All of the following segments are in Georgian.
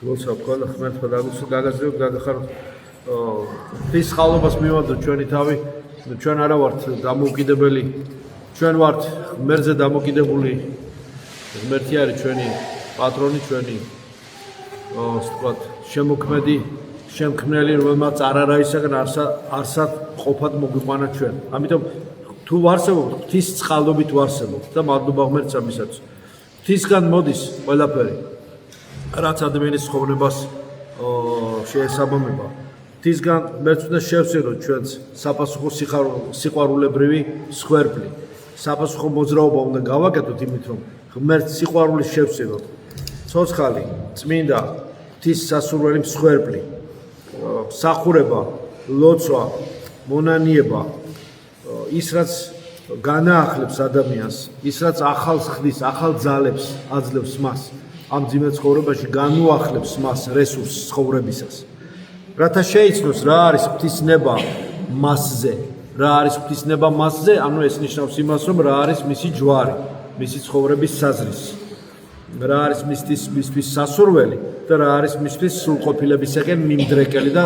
როცა ყველა ხმერთმა გაგაზრდებ გაგახაროთ ის ხალობას მივანდოთ ჩვენი თავი ჩვენ არა ვართ დამოუკიდებელი ჩვენ ვართ ღმერთზე დამოკიდებული ღმერთი არის ჩვენი პატრონი ჩვენი ვთქვათ შემოქმედი შემქმნელი რომელმაც არ არაისაგან არსად ყოფად მოგვიყვანა ჩვენ ამიტომ თუ ვარსებობთ ღვთის წყალობით ვარსებობთ და მადლობა ღმერთსა მისათვის ღვთისგან მოდის ყველაფერი რაც ადამიანის ცხოვრებას შეესაბამება ღვთისგან ღმერთს უნდა შევსწიროთ ჩვენს საპასუხო სიყვარულებრივი სხვერპლი საპასუხო მოძრაობა უნდა გავაკეთოთ იმით რომ ღმერთს სიყვარული შევსწიროთ ცოცხალი წმინდა ღვთის სასურველი მსხვერპლი სახურება ლოცვა მონანიება ის რაც განაახლებს ადამიანს ის რაც ახალს ხდის ახალ ძალებს აძლევს მას ამ ძიმე ცხოვრებაში განუახლებს მას რესურსს ცხოვრებისას რათა შეიცნოს რა არის ღვთისნება მასზე რა არის ღვთისნება მასზე ანუ ეს ნიშნავს იმას რომ რა არის მისი ჯვარი მისი ცხოვრების საზრისი რა არის მისთვის სასურველი და რა არის მისთვის სრულყოფილებისაკენ მიმდრეკელი და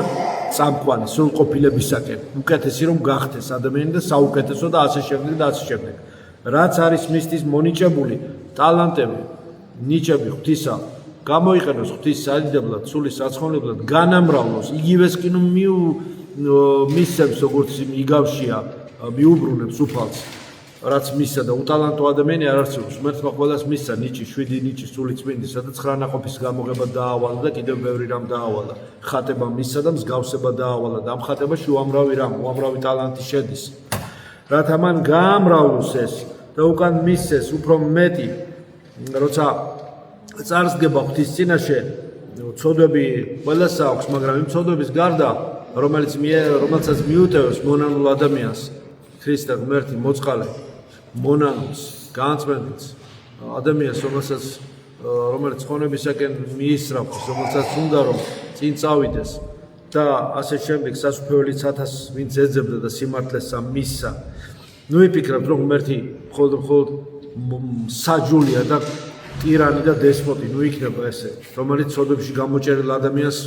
წამყვანი სრულყოფილებისაკენ უკეთესი რომ გახდეს ადამიანი და საუკეთესო და ასე შემდეგ და ასე შემდეგ რაც არის მისთვის მონიჭებული ტალანტები ნიჭები ღვთისა გამოიყენოს ღვთის სადიდებლად სულის საცხოვნებლად განამრავლოს იგივეს კი მისცემს როგორც იგავშია მიუბრუნებს უფალს რაც მისცა და უტალანტო ადამიანი არ არსებობს ღმერთმა ყველას მისცა ნიჭი 7 ნიჭი სული წმინდისა და 9 ნაყოფის გამოღება დაავალა და კიდევ ბევრი რამ დაავალა ხატება მისცა და მსგავსება დაავალა და ამ ხატებაში უამრავი ტალანტი შედის რათა მან გაამრავლოს ეს და უკან მისცეს უფრო მეტი როცა წარსდგება ღვთის წინაშე ცოდვები ყველას აქვს მაგრამ იმ ცოდვების გარდა რომელსაც მიუტევს მონანულ ადამიანს ქრისტე ღმერთი მოწყალე მონანულს განწმენდით ადამიანს რომელიც ხონებისაკენ მიისრავს რომელსაც უნდა რომ წინ წავიდეს და ასე შემდეგ სასუფეველიც 1000 ვინც ეძებდა და სიმართლეს მისცა ნუ იფიქრებთ რომ ღმერთი მხოლოდ საჯულია და ტირანი და დესპოტი ნუ იქნება ესე რომელიც ცოდვებში გამოჭერილ ადამიანს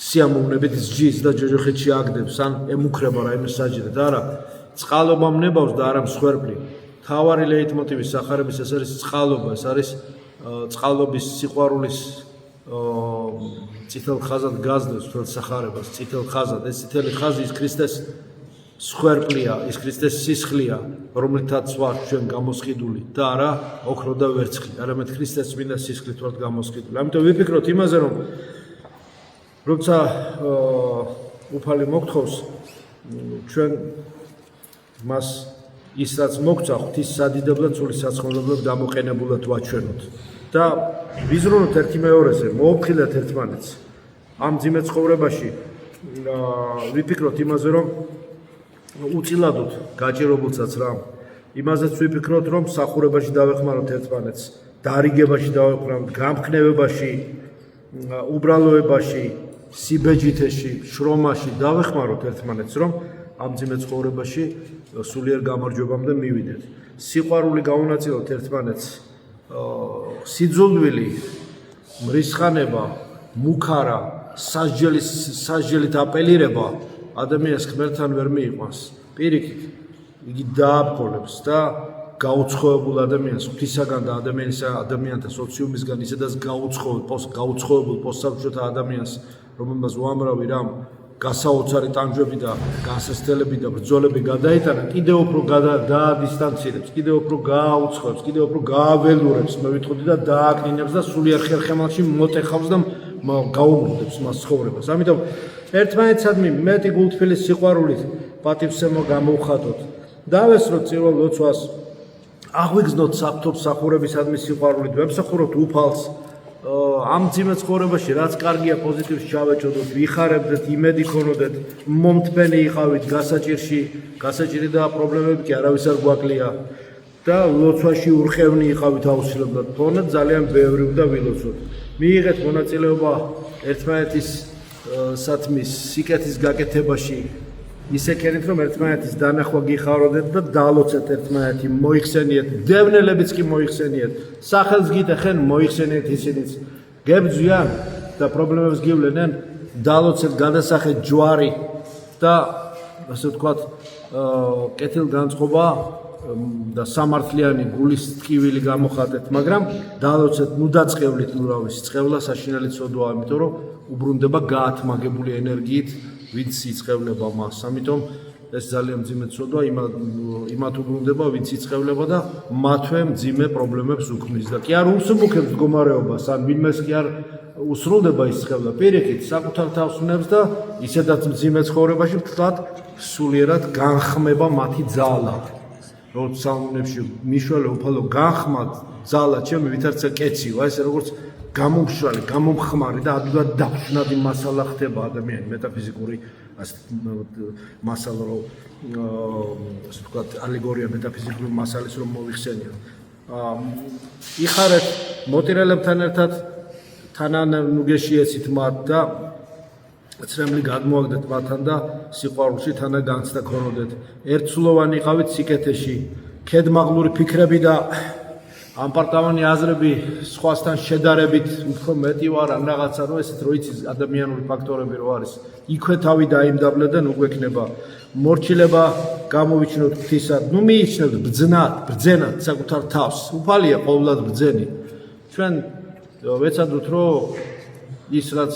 სიამოვნებით სჯის და ჯოჯოხეთში აგდებს ან ემუქრება რაიმე საჯიდად არა წყალობა მნებავს და არა მსხვერპლი თავარი ლეიტმოტივის სახარების ეს არის წყალობა ეს არის წყალობის სიყვარულის წითელ ხაზად გაზრდას თელ სახარებას წითელ ხაზად ეს წითელი ხაზი ის ქრისტეს სხვერპლია ის ქრისტეს სისხლია რომლითაც ვართ ჩვენ გამოსყიდული და არა ოქრო და ვერცხლი არამედ ქრისტეს წმინდა სისხლით ვართ გამოსყიდული ამიტომ ვიფიქროთ იმაზე რომ როცა უფალი მოგთხოვს ჩვენ მას ის რაც მოგცა ღვთის სადიდებლად სულის საცხოვნებლად გამოყენებულად ვაჩვენოთ და ვიზრუნოთ ერთი მეორეზე მოუფრთხილდეთ ერთმანეთს ამ ძიმე ცხოვრებაში ვიფიქროთ იმაზე რომ უწილადოთ გაჭირებულსაც რა იმაზეც ვიფიქროთ რომ სახურებაში დავეხმაროთ ერთმანეთს დარიგებაში დავეხმაროთ გამხნევებაში უბრალოებაში სიბეჯითეში შრომაში დავეხმაროთ ერთმანეთს რომ ამ ძიმე ცხოვრებაში სულიერ გამარჯვებამდე მივიდეთ სიყვარული გაუნაწილოთ ერთმანეთს სიძულვილი მრისხანება მუქარა სასჯელით აპელირება ადამიანს ღმერთთან ვერ მიიყვანს პირიქით იგი დააბყოლებს და გაუცხოებულ ადამიანს ღვთისაგან და ადამიანთა სოციუმისგან ისედაც გაუცხოებულ პოსტსაბჭოთა ადამიანს რომელმაც უამრავი რამ გასაოცარი ტანჯვები და გასასწრებელი და ბრძოლები გადაიტანა კიდევ უფრო დაადისტანცირებს კიდევ უფრო გააუცხოებს კიდევ უფრო გააველურებს მე ვიტყოდი და დააკნინებს და სულიერ ხერხემალში მოტეხავს და გაუმრუდებს მას ცხოვრებას ამიტომ ერთმანეთსადმი მეტი გულთბილის სიყვარულით პატივსემო გამოვხატოთ დავესროთ წირვალ ლოცვას აღვიგზნოთ საფრთხო სახურებისადმი სიყვარულით ვემსახუროთ უფალს ამ ძიმე ცხოვრებაში რაც კარგია პოზიტივს ჩავეჭოდოთ ვიხარებდეთ იმედი ქონოდეთ მომთმენი იყავით გასაჭირი და პრობლემები კი არავის არ გვაკლია და ლოცვაში ურხევნი იყავით აუცილებლად თორემ ძალიან ბევრი უნდა ვილოცოთ მიიღეთ მონაწილეობა ერთმანეთის სათმის სიკეთის გაკეთებაში ისე ქენით რომ ერთმანეთის დანახვა გიხაროდეთ და დალოცეთ ერთმანეთი მოიხსენიეთ დევნელებიც კი მოიხსენიეთ სახელს გიტეხენ მოიხსენიეთ ისინიც გებძვიან და პრობლემებს გივლენენ, დალოცეთ გადასახეთ ჯვარი და ასე ვთქვათ, კეთილგანწყობა და სამართლიანი გულის ტკივილი გამოხატეთ, მაგრამ დალოცეთ ნუ დაწყევლით ნურავის წყევლა საშინელი ცოდვაა, იმიტომ რომ უბრუნდება გაათმაგებული ენერგიით, ვინც იწყევლება მას. ამიტომ ეს ძალიან მძიმე ცოდვა იმათ უბრუნდება, ვინც იწყევლება და მათვე მძიმე პრობლემებს უქმნის და კი არ უსუბუქებს მდგომარეობას, ან ვინმეს კი არ უსრულდება ის წყევლა. პირიქით, საკუთარ თავს უნებს და ისედაც მძიმე ცხოვრებაში ვთქვათ, სულიერად განხმება მათი ძალა. როგორც საუნებში მიშველე უფალო განხმად ძალა ჩემი ვითარცა კეცივა, ესე როგორც გამომშრალი, გამომხმარი და ადვილად დავრჩნადი მასალა ხდება ადამიანი მეტაფიზიკური მასალა, ასე ვთქვათ, ალეგორია მეტაფიზიკური მასალის რომ მოიხსენიო. იხარეთ მოტირელებთან ერთად თანან ნუგეშიეცით მათ და ცრემლი გადმოაგდეთ მათთან და სიყვარულში თანა განცდა ქონოდეთ. ერთსულოვანი იყავით სიკეთეში, ქედმაღლური ფიქრები და ამპარტავანი აზრები სხვასთან შედარებით უფრო მეტი ვარ ან რაღაცა, რომ ესეთ რო იცის ადამიანური ფაქტორები რო არის. იქვე თავი დაიმდაბლედან უგვექნება. მორჩილება გამოვიჩინოთ ღვთისად, ნუ მიიჩნევთ ბრძენად საკუთარ თავს. უფალია ყოვლად ბრძენი. ჩვენ ვეცადოთ, რომ ის რაც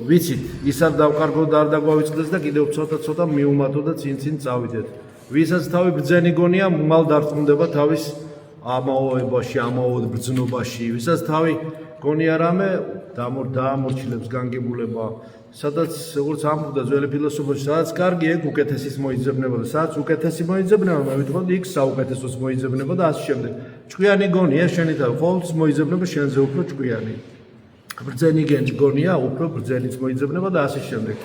ვიცით, ის არ დავყარგო და არ დაგვავიწყდეს და კიდევ ცოტა მიუმატო და წინ წავიდეთ. ვისაც თავი ბრძენი გონია, მალ დარწმუნდება თავის ამაოებაში, ამაოდ ბრძნობაში. ვისაც თავი გონია რამე, დაამორჩილებს განგებულება. სადაც როგორც ამბობდა ძველი ფილოსოფოსი, სადაც კარგი ეგ უკეთესის მოიძებნება და სადაც უკეთესი მოიძებნება, მე ვიტყოდი იქ საუკეთესოს მოიძებნება და ასე შემდეგ. ჭკვიანი გონია შენი თავი, ყოველთვის მოიძებნება შენზე უფრო ჭკვიანი. ბრძენი გონია, უფრო ბრძენიც მოიძებნება და ასე შემდეგ.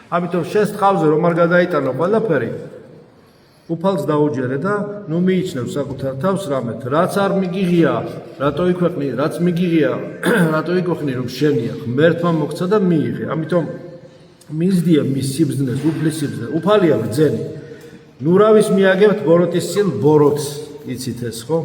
ამიტომ შენს თავზე რომ არ გადაიტანო ყველაფერი, უფალს დაუჯერე და ნუ მიიჩნევ საკუთარ თავს რამეთ, რაც არ მიგიღია, რატო იქვეყნი, რაც მიგიღია, რატო იქვეყნი რომ შენია, ღმერთმა მოგცა და მიიღე. ამიტომ მისდია მის სიბრძნეს, უფლის სიბრძნე, უფალია ბრძენი. ნურავის მიაგებთ ბოროტის სილ ბოროტს, იცით ეს ხო?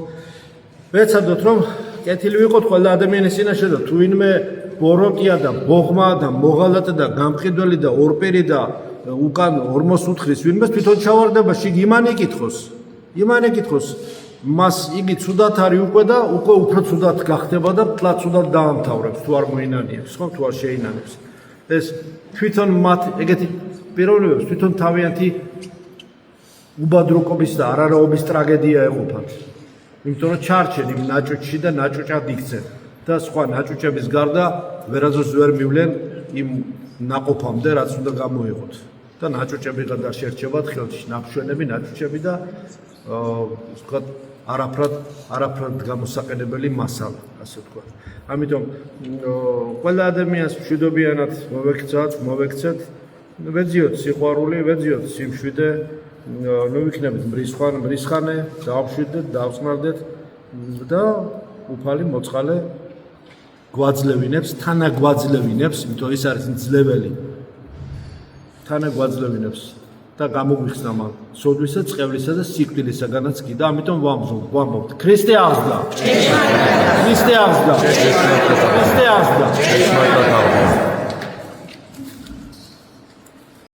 ვეცადოთ რომ კეთილი ვიყოთ ყველა ადამიანის წინაშე და თუ ვინმე ბოროტია და ბოღმა და მოღალატე და გამყიდველი და ორპერი და უკან ორმოს უთხრის ვინმეს თვითონ ჩავარდება შიგ იმან იკითხოს მას იგი ცუდად არის უკვე და უკვე უფრო ცუდად გახდება და თლაც ცუდად დაამთავრებს თუ არ მოინანიებს ხო თუ არ შეინანებს ეს თვითონ მათ ეგეთი პიროვნებებს თვითონ თავიანთი უბადრუკობის და არარაობის ტრაგედია ეყოფათ იმიტომ რომ ჩარჩენ იმ ნაჭუჭში და ნაჭუჭად იქცენ და სხვა ნაჭუჭების გარდა ვერაზოს ვერ მივლენ იმ ნაყოფამდე რაც უნდა გამოიღოთ და ნაჭუჭები გადარ შერჩებათ ხელში ნაფშვენები ნაჭუჭები და ვთქვათ არაფრად გამოსაყენებელი მასალა ასე ვთქვათ ამიტომ ყველა ადამიანს მშვიდობიანად მოვექცეთ ვეძიოთ სიყვარული ვეძიოთ სიმშვიდე ნუ ვიქნებით მრისხანე დავშვიდეთ დავწნარდეთ და უფალი მოწყალე გვაძლევინებს თანაგვაძლევინებს იმიტომ ის არის მძლეველი თანაგვაძლევინებს და გამოგვიხსნა მან სოდვისა წყევლისა და სიკვდილისაგანაც კი და ამიტომ ვამბობთ ქრისტე აღსდგა ქრისტე აღსდგა ქრისტე აღსდგა